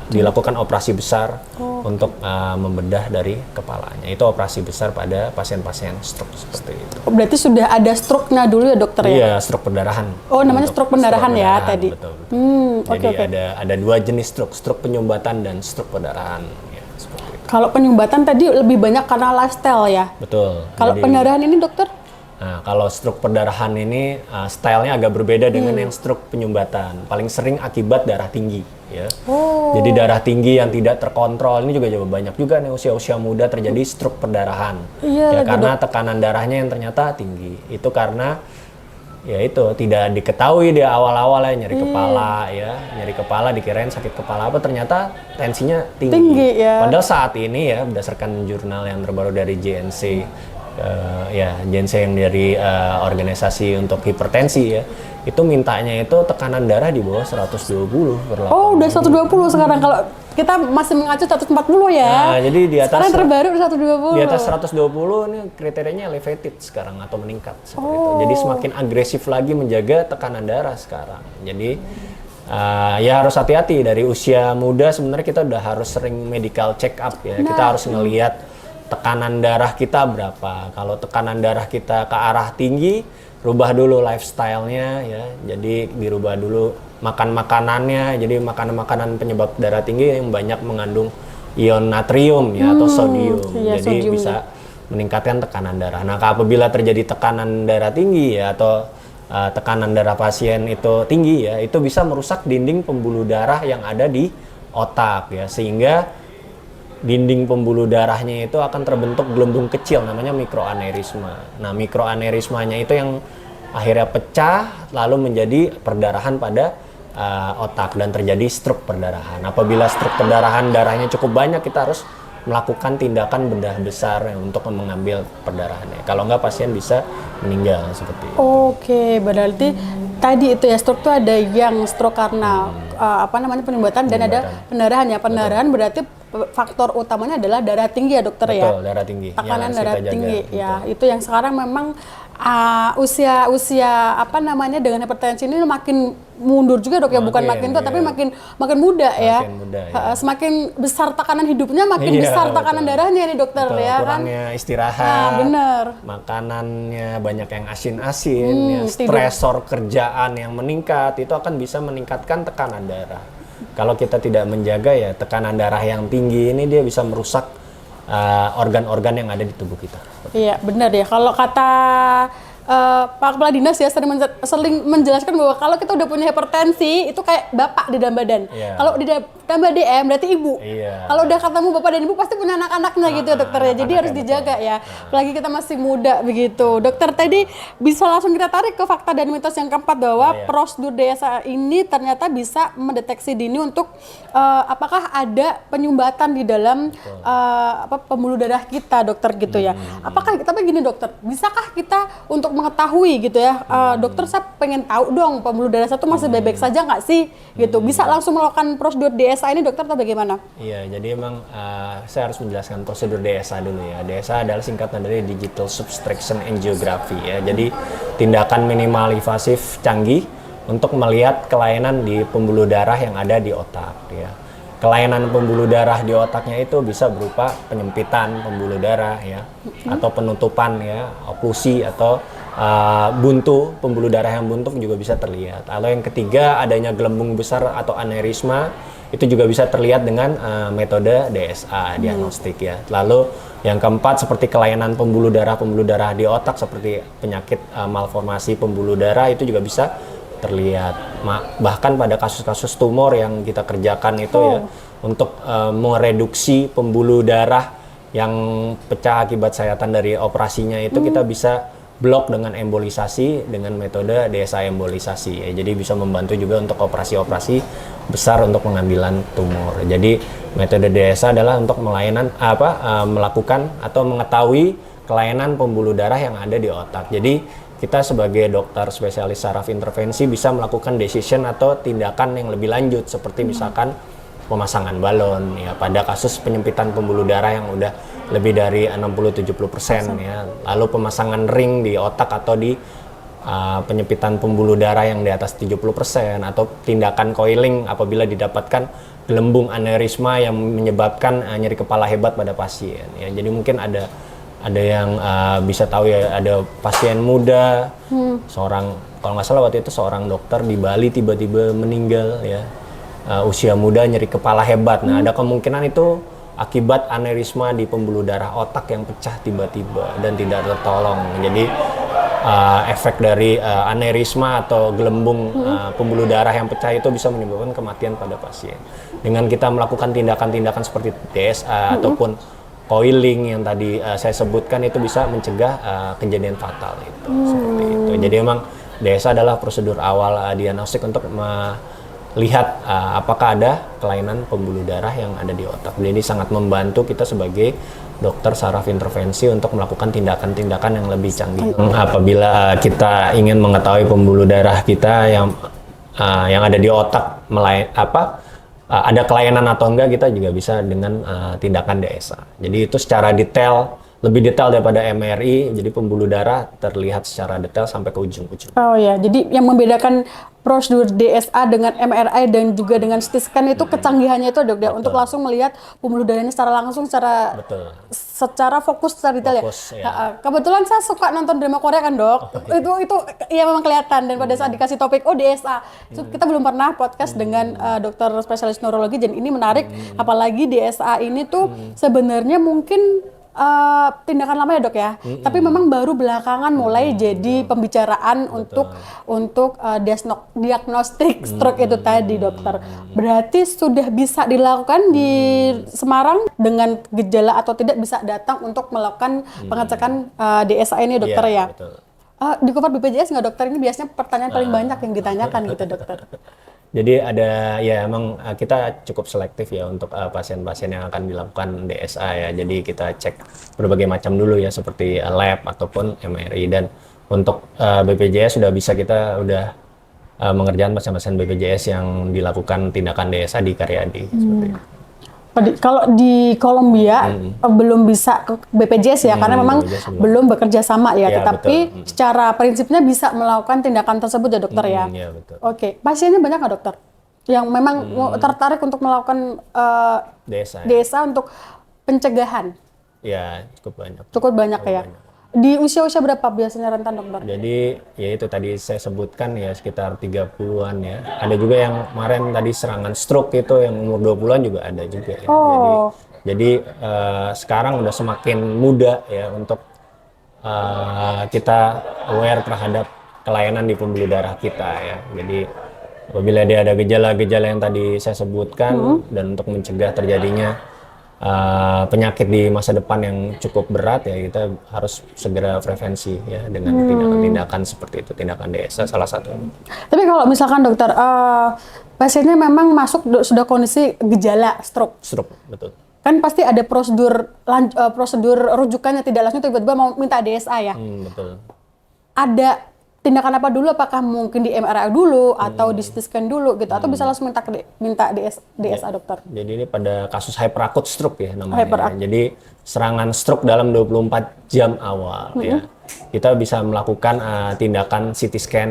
dilakukan operasi besar untuk membedah dari kepalanya. Itu operasi besar pada pasien-pasien stroke seperti itu. Berarti sudah ada stroke-nya dulu ya dokter ya? Iya, stroke perdarahan. Oh, namanya stroke pendarahan ya tadi. Betul. Oke. Ada dua jenis stroke penyumbatan dan stroke perdarahan. Ya, seperti itu. Kalau penyumbatan tadi lebih banyak karena lifestyle ya? Betul. Kalau pendarahan ini dokter? Nah, kalau stroke perdarahan ini stylenya agak berbeda dengan yang stroke penyumbatan. Paling sering akibat darah tinggi, ya. Jadi darah tinggi yang tidak terkontrol ini juga banyak juga nih usia-usia muda terjadi stroke perdarahan. Ya karena tekanan darahnya yang ternyata tinggi. Itu karena ya itu tidak diketahui di awal-awal ya, nyeri kepala ya, nyeri kepala dikirain sakit kepala apa ternyata tensinya tinggi. Ya. Padahal saat ini ya berdasarkan jurnal yang terbaru dari JNC JNC yang dari organisasi untuk hipertensi ya, itu mintanya itu tekanan darah di bawah 120 per 80. Oh, udah 120 sekarang. Kalau kita masih mengacu 140 ya. Nah, jadi di atas sekarang terbaru 120. Di atas 120 ini kriterianya elevated sekarang atau meningkat seperti itu. Jadi semakin agresif lagi menjaga tekanan darah sekarang. Jadi ya harus hati-hati dari usia muda sebenarnya kita udah harus sering medical check up ya. Kita harus ngelihat tekanan darah kita berapa. Kalau tekanan darah kita ke arah tinggi, rubah dulu lifestyle-nya ya. Jadi dirubah dulu makan makanannya. Jadi makanan-makanan penyebab darah tinggi yang banyak mengandung ion natrium ya atau sodium. Iya, Jadi sodium. bisa meningkatkan tekanan darah. Nah, apabila terjadi tekanan darah tinggi ya atau tekanan darah pasien itu tinggi ya, itu bisa merusak dinding pembuluh darah yang ada di otak ya, sehingga dinding pembuluh darahnya itu akan terbentuk gelembung kecil namanya mikroaneurisma. Nah, mikroaneurismanya itu yang akhirnya pecah lalu menjadi perdarahan pada otak dan terjadi stroke perdarahan. Apabila stroke perdarahan darahnya cukup banyak, kita harus melakukan tindakan bedah besar untuk mengambil perdarahannya. Kalau enggak pasien bisa meninggal seperti itu. Oke, berarti tadi itu ya stroke itu ada yang stroke karena penyumbatan dan ada pendarahan ya. Pendarahan berarti faktor utamanya adalah darah tinggi ya dokter ya. Betul, darah tinggi. Tekanan Ya, darah kita jaga, tinggi betul. ya. Itu yang sekarang memang usia dengan hipertensi ini makin mundur juga dok ya, bukan makin tua tapi makin muda ya. Makin muda, ya. Semakin besar tekanan hidupnya makin Iya, besar tekanan betul. darahnya nih dokter Betul, ya kan. kurangnya istirahat. Nah, bener. Makanannya banyak yang asin-asin, ya, tidur. stresor kerjaan yang meningkat itu akan bisa meningkatkan tekanan darah. Kalau kita tidak menjaga ya tekanan darah yang tinggi ini dia bisa merusak organ-organ yang ada di tubuh kita. Iya benar ya. Kalau kata Pak Kepala Dinas ya sering menjelaskan bahwa kalau kita udah punya hipertensi itu kayak bapak di dalam badan. Iya. Kalau di tambah DM berarti ibu. Iya. Kalau udah ketemu bapak dan ibu pasti punya anak-anaknya gitu ya dokter ya. Jadi harus dijaga ya. Apalagi kita masih muda begitu. Dokter tadi bisa langsung kita tarik ke fakta dan mitos yang keempat bahwa prosedur DSA ini ternyata bisa mendeteksi dini untuk apakah ada penyumbatan di dalam pembuluh darah kita dokter gitu ya. Apakah tapi gini dokter, bisakah kita untuk mengetahui gitu ya, dokter saya pengen tahu dong pembuluh darah saya tuh masih baik-baik saja nggak sih gitu, bisa langsung melakukan prosedur DSA ini dokter atau bagaimana? Iya, jadi emang saya harus menjelaskan prosedur DSA dulu ya. DSA adalah singkatan dari Digital Subtraction Angiography ya. Jadi tindakan minimal invasif canggih untuk melihat kelainan di pembuluh darah yang ada di otak ya. Kelainan pembuluh darah di otaknya itu bisa berupa penyempitan pembuluh darah ya, atau penutupan ya, oklusi atau buntu, pembuluh darah yang buntu juga bisa terlihat. Lalu yang ketiga adanya gelembung besar atau aneurisma, itu juga bisa terlihat dengan metode DSA diagnostik ya. Lalu yang keempat seperti kelainan pembuluh darah di otak seperti penyakit malformasi pembuluh darah itu juga bisa terlihat. Bahkan pada kasus-kasus tumor yang kita kerjakan itu ya untuk mereduksi pembuluh darah yang pecah akibat sayatan dari operasinya itu kita bisa blok dengan embolisasi dengan metode DSA embolisasi ya. Jadi bisa membantu juga untuk operasi-operasi besar untuk pengambilan tumor. Jadi metode DSA adalah untuk melakukan atau mengetahui kelainan pembuluh darah yang ada di otak. Jadi kita sebagai dokter spesialis saraf intervensi bisa melakukan decision atau tindakan yang lebih lanjut seperti misalkan pemasangan balon ya pada kasus penyempitan pembuluh darah yang udah lebih dari 60-70% ya. Lalu pemasangan ring di otak atau di penyempitan pembuluh darah yang di atas 70% atau tindakan coiling apabila didapatkan gelembung aneurisma yang menyebabkan nyeri kepala hebat pada pasien ya. Jadi mungkin ada yang bisa tahu ya, ada pasien muda, seorang, kalau nggak salah waktu itu seorang dokter di Bali tiba-tiba meninggal ya, usia muda nyeri kepala hebat. Nah ada kemungkinan itu akibat aneurisma di pembuluh darah otak yang pecah tiba-tiba dan tidak tertolong. Jadi efek dari aneurisma atau gelembung pembuluh darah yang pecah itu bisa menyebabkan kematian pada pasien. Dengan kita melakukan tindakan-tindakan seperti DSA ataupun coiling yang tadi saya sebutkan, itu bisa mencegah kejadian fatal itu. Seperti itu. Jadi memang DSA adalah prosedur awal diagnostik untuk melihat apakah ada kelainan pembuluh darah yang ada di otak. Jadi sangat membantu kita sebagai dokter saraf intervensi untuk melakukan tindakan-tindakan yang lebih canggih. Apabila kita ingin mengetahui pembuluh darah kita yang ada di otak ada kelainan atau enggak, kita juga bisa dengan tindakan DSA. Jadi itu secara detail, lebih detail daripada MRI, jadi pembuluh darah terlihat secara detail sampai ke ujung-ujung. Oh ya, jadi yang membedakan prosedur DSA dengan MRI dan juga dengan CT scan itu kecanggihannya itu, Dok, ya, untuk langsung melihat pembuluh darahnya secara langsung, secara fokus, secara detail ya. Kebetulan saya suka nonton drama Korea kan, Dok. itu ya memang kelihatan, dan pada saat dikasih topik DSA, kita belum pernah podcast dengan dokter spesialis neurologi, dan ini menarik, apalagi DSA ini tuh sebenarnya mungkin tindakan lama ya, Dok ya, tapi memang baru belakangan mulai jadi pembicaraan untuk diagnostik stroke itu tadi, dokter. Berarti sudah bisa dilakukan di Semarang dengan gejala atau tidak bisa datang untuk melakukan pengecekan DSA ini, dokter ya. Betul. Di cover BPJS nggak, dokter? Ini biasanya pertanyaan paling banyak yang ditanyakan gitu, dokter. Jadi ada, ya emang kita cukup selektif ya untuk pasien-pasien yang akan dilakukan DSA ya. Jadi kita cek berbagai macam dulu ya, seperti lab ataupun MRI. Dan untuk BPJS kita udah mengerjakan pasien-pasien BPJS yang dilakukan tindakan DSA di Karyadi. Seperti itu. Kalau di Kolombia belum bisa ke BPJS ya, karena memang belum bekerja sama ya, tetapi secara prinsipnya bisa melakukan tindakan tersebut ya, dokter ya. Iya, betul. Oke, pasiennya banyak nggak, dokter, yang memang tertarik untuk melakukan DSA untuk pencegahan? Ya, cukup banyak. Cukup banyak ya. Banyak. Di usia-usia berapa biasanya rentan, dokter? Jadi ya itu tadi saya sebutkan ya, sekitar 30-an ya. Ada juga yang kemarin tadi serangan stroke itu yang umur 20-an juga ada juga ya. Jadi sekarang udah semakin muda ya untuk kita aware terhadap kelainan di pembuluh darah kita ya. Jadi apabila dia ada gejala-gejala yang tadi saya sebutkan dan untuk mencegah terjadinya penyakit di masa depan yang cukup berat ya, kita harus segera prevensi ya dengan tindakan-tindakan seperti itu, tindakan DSA salah satunya. Tapi kalau misalkan, dokter, pasiennya memang masuk sudah kondisi gejala stroke, Betul. kan pasti ada prosedur rujukannya, tidak langsung tiba-tiba mau minta DSA ya. Betul. Ada tindakan apa dulu? Apakah mungkin di MRI dulu atau di CT scan dulu gitu, atau bisa langsung minta DSA, dokter? Jadi ini pada kasus hyperakut stroke ya namanya. Jadi serangan stroke dalam 24 jam awal ya. Kita bisa melakukan tindakan CT scan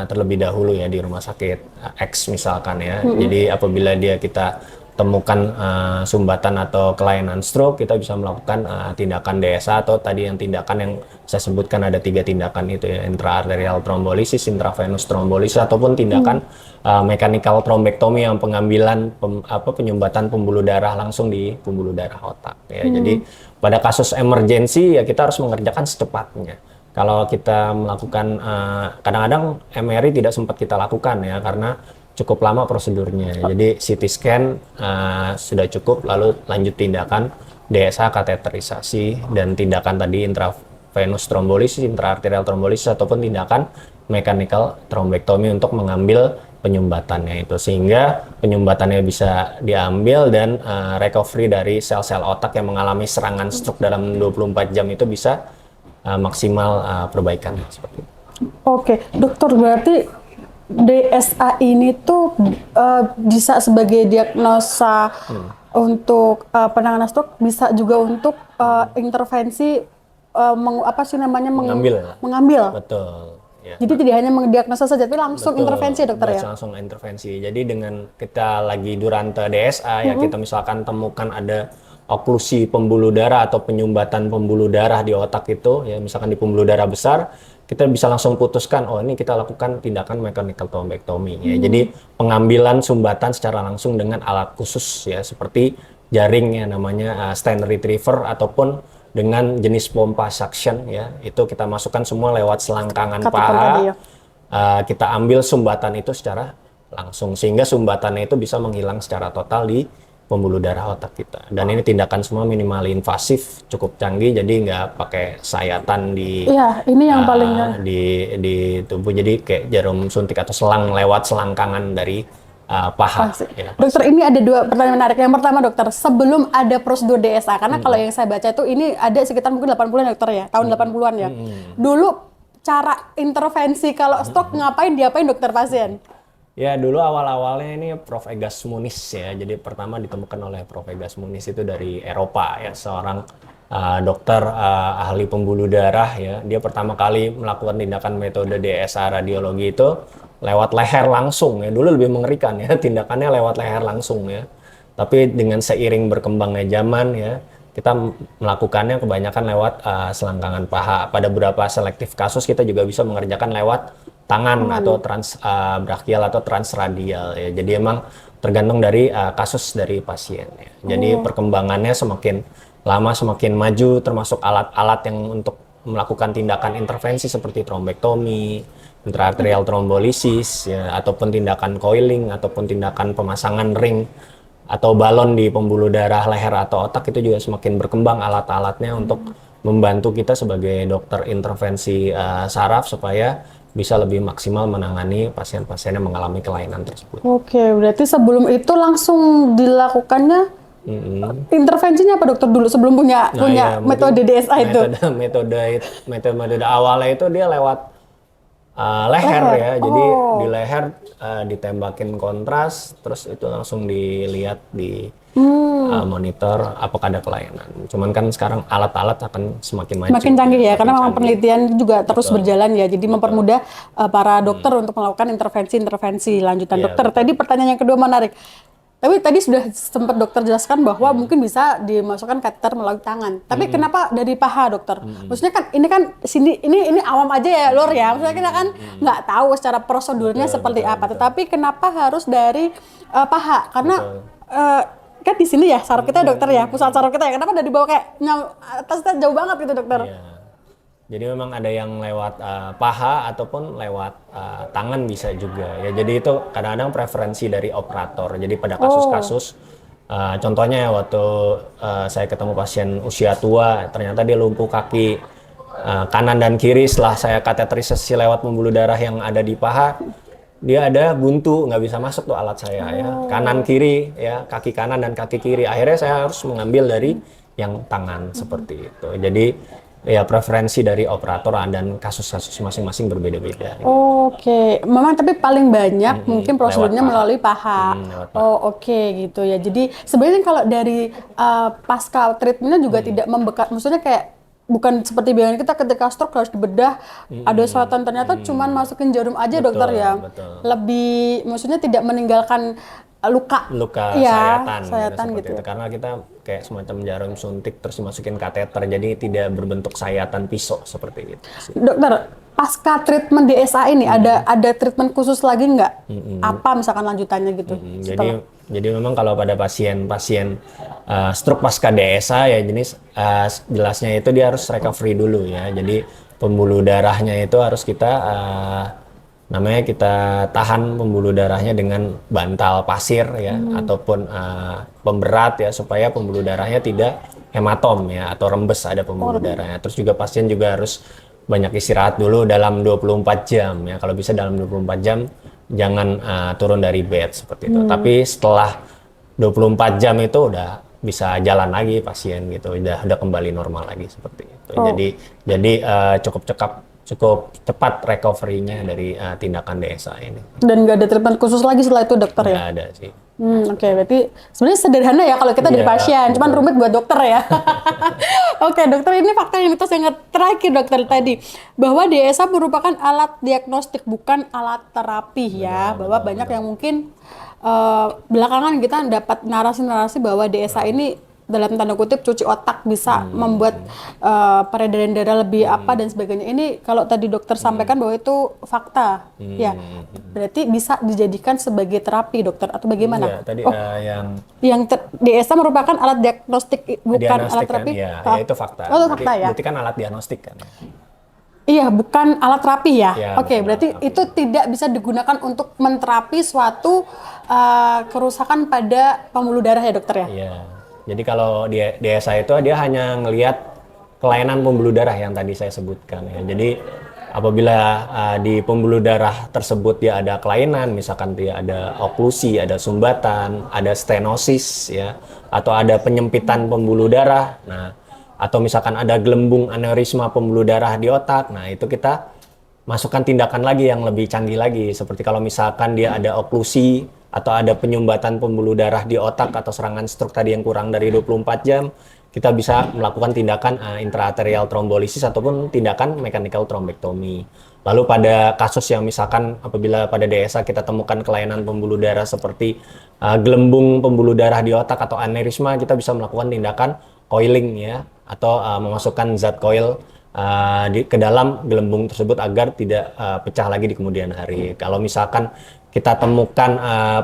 terlebih dahulu ya di rumah sakit X misalkan ya. Jadi apabila kita temukan sumbatan atau kelainan stroke, kita bisa melakukan tindakan DSA atau tadi yang tindakan yang saya sebutkan, ada 3 tindakan itu ya, intraarterial trombolisis, intravenous trombolisis, ataupun tindakan mechanical thrombectomy yang pengambilan penyumbatan pembuluh darah langsung di pembuluh darah otak ya. Jadi pada kasus emergensi ya kita harus mengerjakan secepatnya. Kalau kita melakukan kadang-kadang MRI tidak sempat kita lakukan ya, karena cukup lama prosedurnya. Jadi CT scan sudah cukup, lalu lanjut tindakan DSA, kateterisasi, dan tindakan tadi intravenous trombolisis, intraarterial trombolisis, ataupun tindakan mechanical thrombectomy untuk mengambil penyumbatannya itu, sehingga penyumbatannya bisa diambil dan recovery dari sel-sel otak yang mengalami serangan stroke dalam 24 jam itu bisa maksimal perbaikan seperti itu. Oke, dokter, berarti DSA ini tuh bisa sebagai diagnosa untuk penanganan stroke, bisa juga untuk intervensi mengambil. Betul. Ya. Jadi tidak hanya mendiagnosa saja, tapi langsung Betul, intervensi ya dokter ya? langsung intervensi. Jadi dengan kita lagi durante DSA ya kita misalkan temukan ada oklusi pembuluh darah atau penyumbatan pembuluh darah di otak itu ya misalkan di pembuluh darah besar, kita bisa langsung putuskan oh ini kita lakukan tindakan mechanical thrombectomy ya. Jadi pengambilan sumbatan secara langsung dengan alat khusus ya seperti jaring ya namanya stent retriever ataupun dengan jenis pompa suction ya itu kita masukkan semua lewat selangkangan Kateter paha. tadi ya. Kita ambil sumbatan itu secara langsung sehingga sumbatannya itu bisa menghilang secara total di pembuluh darah otak kita. Dan ini tindakan semua minimal invasif, cukup canggih, jadi nggak pakai sayatan di Iya, ini yang paling di tubuh, jadi kayak jarum suntik atau selang lewat selangkangan dari paha. pasti. Ya, Dokter, ini ada 2 pertanyaan menarik. Yang pertama dokter, sebelum ada prosedur DSA, karena kalau yang saya baca itu ini ada sekitar mungkin 80-an dokter ya, tahun 80-an ya. Dulu cara intervensi kalau stroke diapain dokter pasien? Ya dulu awal-awalnya ini Prof. Egas Muniz ya, jadi pertama ditemukan oleh Prof. Egas Muniz itu dari Eropa ya, seorang dokter ahli pembuluh darah ya. Dia pertama kali melakukan tindakan metode DSA radiologi itu lewat leher langsung ya. Dulu lebih mengerikan ya, tindakannya lewat leher langsung ya. Tapi dengan seiring berkembangnya zaman ya, kita melakukannya kebanyakan lewat selangkangan paha. Pada beberapa selektif kasus kita juga bisa mengerjakan lewat tangan atau brachial atau transradial ya. Jadi emang tergantung dari kasus dari pasien ya. Jadi perkembangannya semakin lama semakin maju, termasuk alat-alat yang untuk melakukan tindakan intervensi seperti trombektomi, intraarterial trombolisis ya, ataupun tindakan coiling ataupun tindakan pemasangan ring atau balon di pembuluh darah leher atau otak itu juga semakin berkembang alat-alatnya untuk membantu kita sebagai dokter intervensi saraf supaya bisa lebih maksimal menangani pasien-pasien yang mengalami kelainan tersebut. Oke, berarti sebelum itu langsung dilakukannya intervensinya apa dokter dulu sebelum punya ya, metode DSA itu? Metode awalnya itu dia lewat leher ya, jadi di leher ditembakin kontras, terus itu langsung dilihat di monitor apakah ada kelainan. Cuman kan sekarang alat-alat akan semakin maju. Semakin canggih ya, karena memang canggih. penelitian juga terus berjalan ya, jadi mempermudah para dokter untuk melakukan intervensi lanjutan. Iya, Dokter, tadi pertanyaan yang kedua menarik. Tapi tadi sudah sempat dokter jelaskan bahwa mungkin bisa dimasukkan kateter melalui tangan. Tapi kenapa dari paha dokter? Maksudnya kan ini kan ini awam aja ya Lur ya. Maksudnya kita kan nggak tahu secara prosedurnya seperti apa. Tetapi kenapa harus dari paha? Karena kan di sini ya saraf kita dokter ya, pusat saraf kita ya. Kenapa dari bawah kayak atasnya jauh banget gitu dokter? Iya. Jadi memang ada yang lewat paha ataupun lewat tangan bisa juga ya. Jadi itu kadang-kadang preferensi dari operator. Jadi pada kasus-kasus contohnya waktu saya ketemu pasien usia tua, ternyata dia lumpuh kaki kanan dan kiri setelah saya kateterisasi lewat pembuluh darah yang ada di paha, dia ada buntu, nggak bisa masuk tuh alat saya ya. Kanan kiri ya, kaki kanan dan kaki kiri. Akhirnya saya harus mengambil dari yang tangan seperti itu. Jadi ya preferensi dari operator dan kasus-kasus masing-masing berbeda-beda. Oke, memang tapi paling banyak mungkin prosedurnya melalui paha. Oke gitu ya. Jadi sebenarnya kalau dari pasca treatmentnya juga tidak membekat, maksudnya kayak bukan seperti biasanya kita ketika stroke harus dibedah, ada selatan ternyata cuman masukin jarum aja dokter ya. Betul. Lebih maksudnya tidak meninggalkan luka ya, sayatan gitu. gitu. Karena kita kayak semacam jarum suntik terus dimasukin kateter, jadi tidak berbentuk sayatan pisau seperti itu. Dokter, pasca treatment DSA ini ada treatment khusus lagi nggak? Apa misalkan lanjutannya gitu? Jadi memang kalau pada pasien stroke pasca DSA ya jelasnya itu dia harus recovery dulu ya. Jadi pembuluh darahnya itu harus kita namanya kita tahan pembuluh darahnya dengan bantal pasir ya ataupun pemberat ya supaya pembuluh darahnya tidak hematom ya atau rembes ada pembuluh darahnya. Terus juga pasien juga harus banyak istirahat dulu dalam 24 jam ya. Kalau bisa dalam 24 jam jangan turun dari bed seperti itu. Tapi setelah 24 jam itu udah bisa jalan lagi pasien gitu, udah kembali normal lagi seperti itu. Jadi cukup cukup cepat recovery-nya dari tindakan DSA ini. Dan nggak ada treatment khusus lagi setelah itu dokter ya? Nggak ada sih. Oke, berarti sebenarnya sederhana ya kalau kita dari pasien, cuman rumit buat dokter ya. Oke, dokter, ini fakta yang mitos yang terakhir dokter tadi, bahwa DSA merupakan alat diagnostik bukan alat terapi ya. Bahwa banyak yang mungkin belakangan kita dapat narasi-narasi bahwa DSA ini dalam tanda kutip cuci otak, bisa membuat peredaran darah lebih apa dan sebagainya. Ini kalau tadi dokter sampaikan bahwa itu fakta, ya berarti bisa dijadikan sebagai terapi dokter atau bagaimana? Iya, tadi DSA merupakan alat diagnostik bukan alat terapi. Kan? Ya itu fakta. Oh, itu fakta ya. Berarti kan alat diagnostik kan. Iya, bukan alat terapi ya. Oke, berarti terapi. itu tidak bisa digunakan untuk menterapi suatu kerusakan pada pembuluh darah ya dokter ya. Iya. Jadi kalau di DSA itu dia hanya ngelihat kelainan pembuluh darah yang tadi saya sebutkan ya. Jadi apabila di pembuluh darah tersebut dia ada kelainan, misalkan dia ada oklusi, ada sumbatan, ada stenosis ya, atau ada penyempitan pembuluh darah. Nah, atau misalkan ada gelembung aneurisma pembuluh darah di otak. Nah, itu kita masukkan tindakan lagi yang lebih canggih lagi, seperti kalau misalkan dia ada oklusi atau ada penyumbatan pembuluh darah di otak atau serangan stroke tadi yang kurang dari 24 jam, kita bisa melakukan tindakan intraarterial trombolisis ataupun tindakan mechanical thrombectomy. Lalu pada kasus yang misalkan apabila pada DSA kita temukan kelainan pembuluh darah seperti gelembung pembuluh darah di otak atau aneurisma, kita bisa melakukan tindakan coiling ya, atau memasukkan zat coil ke dalam gelembung tersebut agar tidak pecah lagi di kemudian hari. Kalau misalkan kita temukan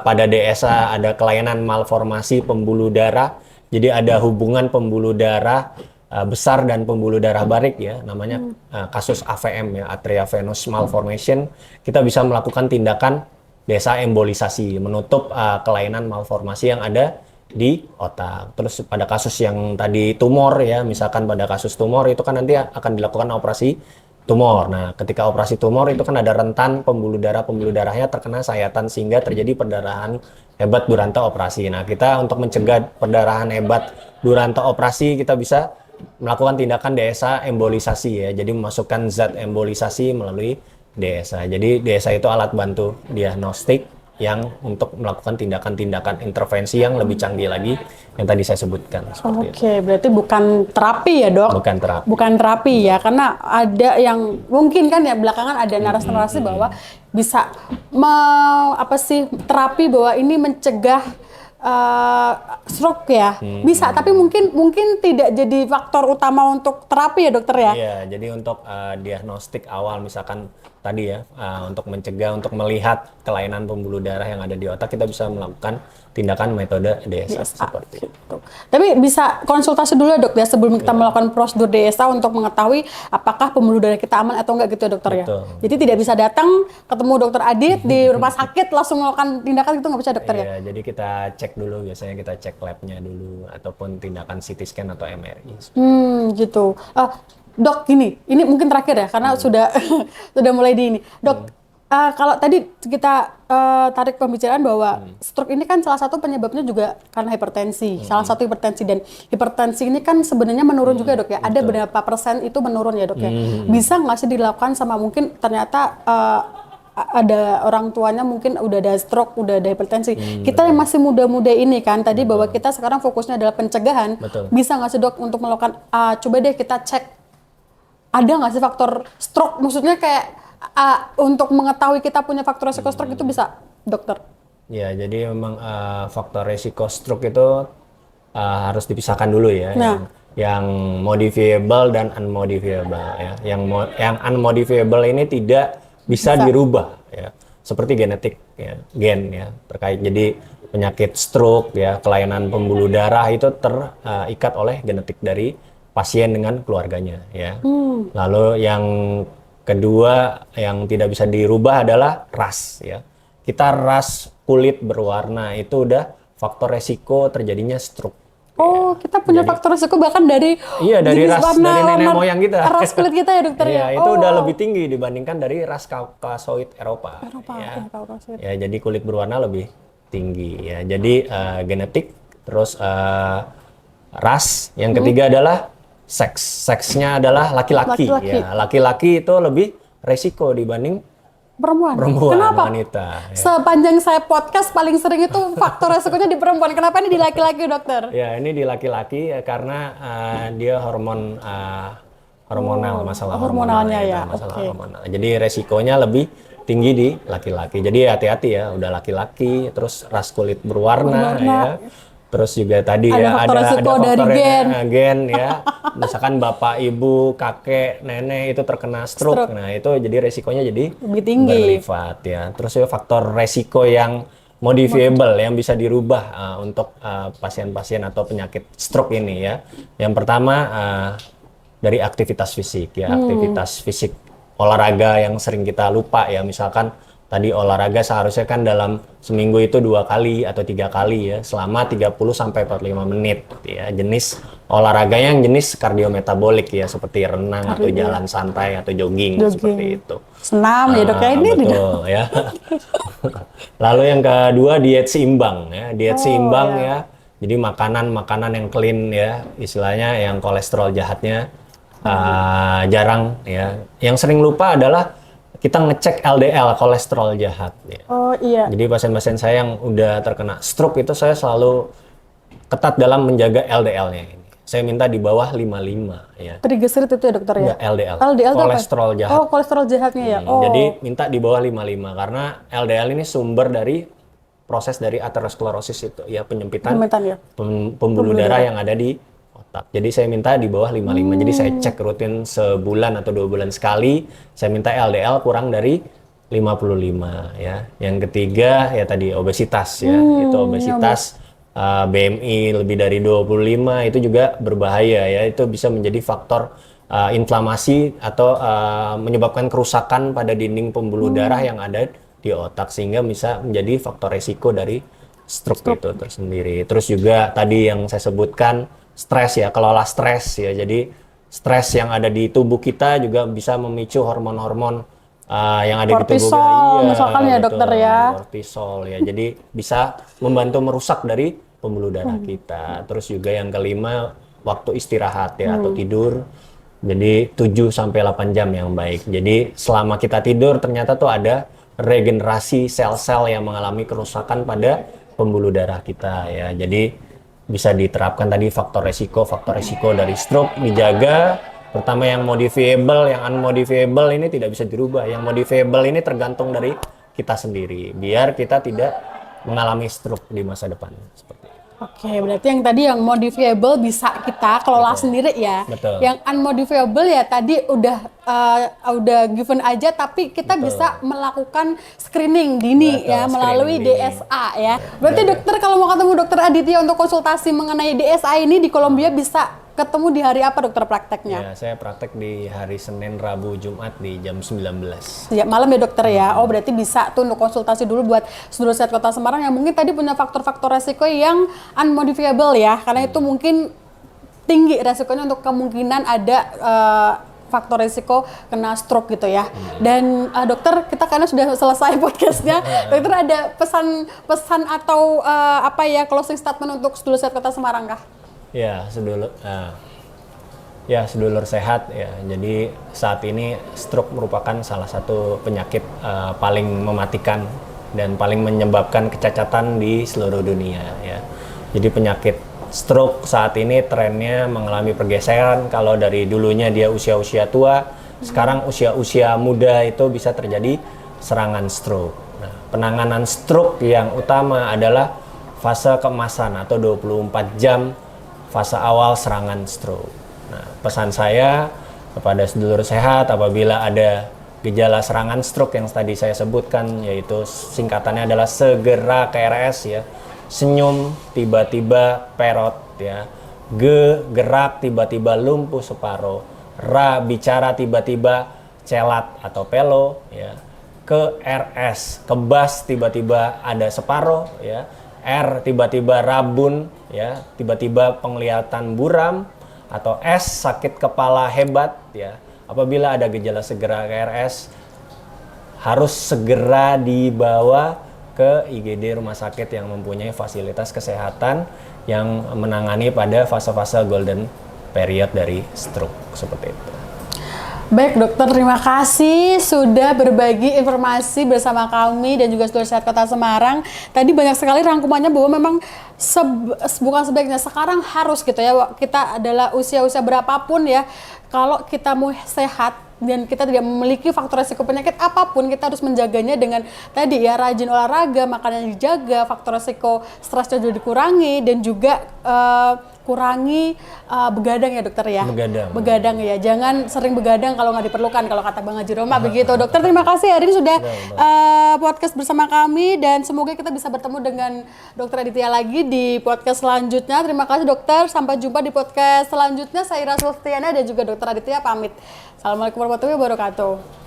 pada DSA ada kelainan malformasi pembuluh darah, jadi ada hubungan pembuluh darah besar dan pembuluh darah barik ya, namanya kasus AVM ya, atria venous malformation. Kita bisa melakukan tindakan DSA embolisasi, menutup kelainan malformasi yang ada di otak. Terus pada kasus yang tadi tumor ya, misalkan pada kasus tumor itu kan nanti akan dilakukan operasi tumor. Nah, ketika operasi tumor itu kan ada rentan pembuluh darahnya terkena sayatan sehingga terjadi perdarahan hebat duranta operasi. Nah, kita untuk mencegah perdarahan hebat duranta operasi, kita bisa melakukan tindakan DSA embolisasi ya. Jadi memasukkan zat embolisasi melalui DSA. Jadi DSA itu alat bantu diagnostik yang untuk melakukan tindakan-tindakan intervensi yang lebih canggih lagi yang tadi saya sebutkan. Oke, berarti bukan terapi ya dok? Bukan terapi. Bukan terapi ya, karena ada yang mungkin kan ya belakangan ada narasi-narasi bahwa bisa terapi bahwa ini mencegah stroke ya, bisa, tapi mungkin tidak jadi faktor utama untuk terapi ya dokter ya? Iya, jadi untuk diagnostik awal misalkan tadi ya, untuk mencegah, untuk melihat kelainan pembuluh darah yang ada di otak, kita bisa melakukan tindakan metode DSA seperti itu. Tapi bisa konsultasi dulu ya dok ya sebelum kita melakukan prosedur DSA untuk mengetahui apakah pembuluh darah kita aman atau enggak gitu ya dokter. Betul. Ya. Jadi tidak bisa datang ketemu dokter Adit di rumah sakit langsung melakukan tindakan gitu, nggak bisa dokter ya? Iya, jadi kita cek dulu, biasanya kita cek labnya dulu ataupun tindakan CT scan atau MRI. Gitu. Dok, ini mungkin terakhir ya karena sudah mulai di ini. Dok, kalau tadi kita tarik pembicaraan bahwa stroke ini kan salah satu penyebabnya juga karena hipertensi. Salah satu hipertensi, dan hipertensi ini kan sebenarnya menurun juga dok ya. Ada berapa persen itu menurun ya dok ya. Bisa nggak sih dilakukan sama mungkin ternyata ada orang tuanya mungkin udah ada stroke, udah ada hipertensi. Kita yang masih muda-muda ini kan tadi bahwa kita sekarang fokusnya adalah pencegahan. Bisa nggak sih dok untuk melakukan coba deh kita cek ada nggak sih faktor stroke, maksudnya kayak untuk mengetahui kita punya faktor resiko stroke itu bisa dokter? Ya, jadi memang faktor resiko stroke itu harus dipisahkan dulu ya. Yang modifiable dan unmodifiable ya. Yang unmodifiable ini tidak bisa dirubah ya. Seperti genetik ya, gen ya, terkait jadi penyakit stroke ya, kelainan pembuluh darah itu terikat oleh genetik dari pasien dengan keluarganya ya. Lalu yang kedua yang tidak bisa dirubah adalah ras ya. Kita ras kulit berwarna itu udah faktor resiko terjadinya stroke. Oh, ya. Kita punya faktor resiko bahkan dari ras warna, dari nenek moyang kita. Ras kulit kita ya dokter ya. Itu udah lebih tinggi dibandingkan dari ras Kaukasoid Eropa. Ya, jadi kulit berwarna lebih tinggi ya. Jadi genetik, terus ras, yang ketiga adalah seksnya adalah laki-laki. Laki-laki. Ya, laki-laki itu lebih resiko dibanding Perempuan. perempuan, Kenapa? wanita. Ya. Sepanjang saya podcast paling sering itu faktor resikonya di perempuan. Kenapa ini di laki-laki, dokter? Ya, ini di laki-laki ya, karena dia hormonal, masalah hormonalnya ya, masalah oke. hormonal. Jadi resikonya lebih tinggi di laki-laki. Jadi hati-hati ya, udah laki-laki, terus ras kulit berwarna ya. Terus juga tadi Ada faktor resiko dari gen ya. Misalkan bapak, ibu, kakek, nenek itu terkena stroke. Nah, itu jadi resikonya jadi Lebih tinggi. berlipat ya. Terus juga faktor resiko yang modifiable yang bisa dirubah untuk pasien-pasien atau penyakit stroke ini ya. Yang pertama dari aktivitas fisik ya, aktivitas fisik olahraga yang sering kita lupa ya, misalkan tadi olahraga seharusnya kan dalam seminggu itu 2 kali atau 3 kali ya, selama 30 sampai 45 menit ya. Jenis olahraganya yang jenis kardiometabolik ya, seperti renang atau jalan santai atau jogging. Seperti itu. Senam ya dok ya ini. Betul ya. Lalu yang kedua diet seimbang ya, diet seimbang ya. Jadi makanan yang clean ya, istilahnya yang kolesterol jahatnya jarang ya. Yang sering lupa adalah kita ngecek LDL, kolesterol jahat ya. Oh iya. Jadi pasien-pasien saya yang udah terkena stroke itu saya selalu ketat dalam menjaga LDL-nya ini. Saya minta di bawah 55 ya. Triglycerid itu ya dokter ya? Enggak, LDL. LDL itu apa? Kolesterol jahat. Oh, kolesterol jahatnya ya. Oh. Jadi minta di bawah 55 karena LDL ini sumber dari proses dari aterosklerosis itu ya, penyempitan ya. pembuluh darah yang ada di otak. Jadi saya minta di bawah 55. Jadi saya cek rutin sebulan atau 2 bulan sekali. Saya minta LDL kurang dari 55 ya. Yang ketiga ya tadi obesitas ya. Itu obesitas BMI lebih dari 25 itu juga berbahaya ya. Itu bisa menjadi faktor inflamasi atau menyebabkan kerusakan pada dinding pembuluh darah yang ada di otak, sehingga bisa menjadi faktor resiko dari stroke itu tersendiri. Terus juga tadi yang saya sebutkan stres ya, kelola stres ya. Jadi stres yang ada di tubuh kita juga bisa memicu hormon-hormon yang ada kortisol, di tubuh kita. Iya, misalkan ya dokter ya. Kortisol ya. Jadi bisa membantu merusak dari pembuluh darah kita. Terus juga yang kelima waktu istirahat ya atau tidur. Jadi 7 sampai 8 jam yang baik. Jadi selama kita tidur ternyata tuh ada regenerasi sel-sel yang mengalami kerusakan pada pembuluh darah kita ya. Jadi bisa diterapkan tadi faktor resiko dari stroke dijaga. Pertama yang modifiable, yang unmodifiable ini tidak bisa dirubah. Yang modifiable ini tergantung dari kita sendiri, biar kita tidak mengalami stroke di masa depan. Seperti itu. Oke, berarti yang tadi yang modifiable bisa kita kelola sendiri ya. Betul. Yang unmodifiable ya tadi udah given aja, tapi kita bisa melakukan screening dini ya melalui DSA ya. Berarti dokter kalau mau ketemu dokter Aditya untuk konsultasi mengenai DSA ini di Kolombia bisa ketemu di hari apa dokter prakteknya? Ya, saya praktek di hari Senin, Rabu, Jumat di jam 19. Ya, malam ya dokter ya. Oh, berarti bisa tuh untuk konsultasi dulu buat seluruh sehat Kota Semarang yang mungkin tadi punya faktor-faktor resiko yang unmodifiable ya. Karena itu mungkin tinggi resikonya untuk kemungkinan ada faktor resiko kena stroke gitu ya. Dan dokter, kita karena sudah selesai podcastnya, dokter ada pesan atau apa ya closing statement untuk seluruh sehat Kota Semarang kah? Ya, sedulur sehat ya. Jadi saat ini stroke merupakan salah satu penyakit paling mematikan dan paling menyebabkan kecacatan di seluruh dunia ya. Jadi penyakit stroke saat ini trennya mengalami pergeseran. Kalau dari dulunya dia usia-usia tua, sekarang usia-usia muda itu bisa terjadi serangan stroke. Nah, penanganan stroke yang utama adalah fase keemasan atau 24 jam fase awal serangan stroke. Nah, pesan saya kepada sedulur sehat apabila ada gejala serangan stroke yang tadi saya sebutkan, yaitu singkatannya adalah segera ke RS ya. Senyum tiba-tiba perot ya. G gerak tiba-tiba lumpuh separuh. Ra bicara tiba-tiba celat atau pelo ya. Ke RS kebas tiba-tiba ada separuh ya. R tiba-tiba rabun ya, tiba-tiba penglihatan buram, atau S sakit kepala hebat ya. Apabila ada gejala segera KRS harus segera dibawa ke IGD rumah sakit yang mempunyai fasilitas kesehatan yang menangani pada fase-fase golden period dari stroke seperti itu. Baik dokter, terima kasih sudah berbagi informasi bersama kami dan juga Seluruh Sehat Kota Semarang. Tadi banyak sekali rangkumannya bahwa memang bukan sebaiknya, sekarang harus gitu ya, kita adalah usia-usia berapapun ya, kalau kita mau sehat dan kita tidak memiliki faktor resiko penyakit apapun, kita harus menjaganya dengan tadi ya, rajin olahraga, makanan dijaga, faktor resiko stresnya juga dikurangi, dan juga kurangi begadang ya dokter ya. Begadang ya, jangan sering begadang kalau nggak diperlukan, kalau kata Bang Haji Roma begitu. Dokter, terima kasih hari ini sudah podcast bersama kami, dan semoga kita bisa bertemu dengan Dokter Aditya lagi di podcast selanjutnya. Terima kasih dokter, sampai jumpa di podcast selanjutnya. Saya Ira Sulstiana dan juga Dokter Aditya pamit. Assalamualaikum warahmatullahi wabarakatuh.